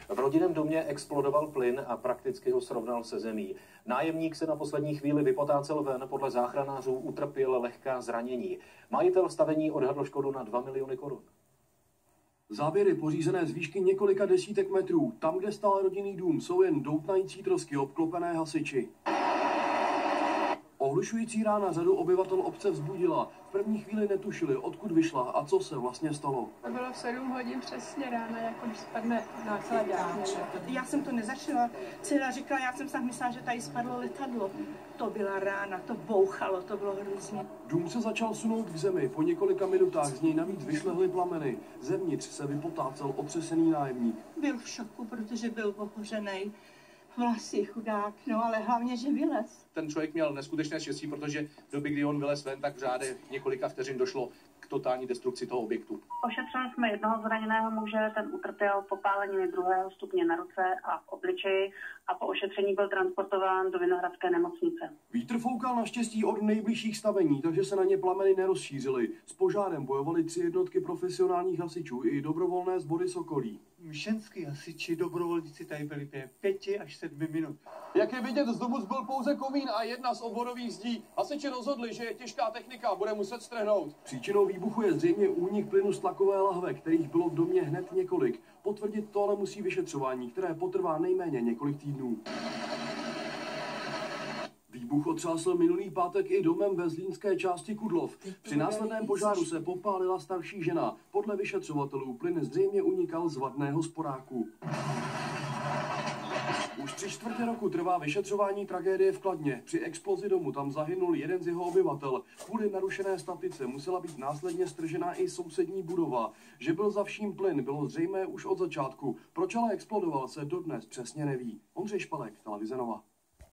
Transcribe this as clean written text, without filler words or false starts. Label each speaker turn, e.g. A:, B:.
A: V rodinném domě explodoval plyn a prakticky ho srovnal se zemí. Nájemník se na poslední chvíli vypotácel ven, podle záchranářů utrpěl lehká zranění. Majitel stavení odhadl škodu na 2 miliony korun.
B: Záběry pořízené z výšky několika desítek metrů. Tam, kde stál rodinný dům, jsou jen doutnající trosky obklopené hasiči. Ohlušující rána řadu obyvatel obce vzbudila. V první chvíli netušili, odkud vyšla a co se vlastně stalo.
C: To bylo v 7 hodin přesně ráno, jako když spadne nákladák.
D: Já jsem to nezačala. Dcera říkala, já jsem si myslela, že tady spadlo letadlo. To byla rána, to bouchalo, to bylo hrozně.
B: Dům se začal sunout k zemi, po několika minutách z něj navíc vyšlehly plameny. Zevnitř se vypotácel otřesený nájemník.
D: Byl v šoku, protože byl pohořený. Vlasy chudák, no ale hlavně, že vylez.
E: Ten člověk měl neskutečné štěstí, protože v době, kdy on vylez ven, tak v řádech několika vteřin došlo k totální destrukci toho objektu.
F: Ošetřili jsme jednoho zraněného muže, ten utrpěl popáleniny 2. stupně na ruce a v obličeji a po ošetření byl transportován do Vinohradské nemocnice.
B: Vítr foukal naštěstí od nejbližších stavení, takže se na ně plameny nerozšířily. S požárem bojovaly 3 jednotky profesionálních hasičů i dobrovolné sbory Sokolí.
G: Mšenský hasiči, dobrovolníci tady byli 5 až 7 minut.
H: Jak je vidět, z domu zbyl pouze komín a jedna z obvodových zdí. Hasiči rozhodli, že je těžká technika bude muset strhnout.
B: Příčinou výbuchu je zřejmě únik plynu z tlakové lahve, kterých bylo v domě hned několik. Potvrdit to ale musí vyšetřování, které potrvá nejméně několik týdnů. Výbuch otřásl minulý pátek i domem ve zlínské části Kudlov. Při následném požáru se popálila starší žena. Podle vyšetřovatelů plyn zřejmě unikal z vadného sporáku. Už 3/4 roku trvá vyšetřování tragédie v Kladně. Při explozi domu tam zahynul jeden z jeho obyvatel. Kvůli narušené statice musela být následně stržena i sousední budova. Že byl za vším plyn, bylo zřejmé už od začátku. Proč ale explodoval, se dodnes přesně neví. Ondřej Špalek, Televize Nova.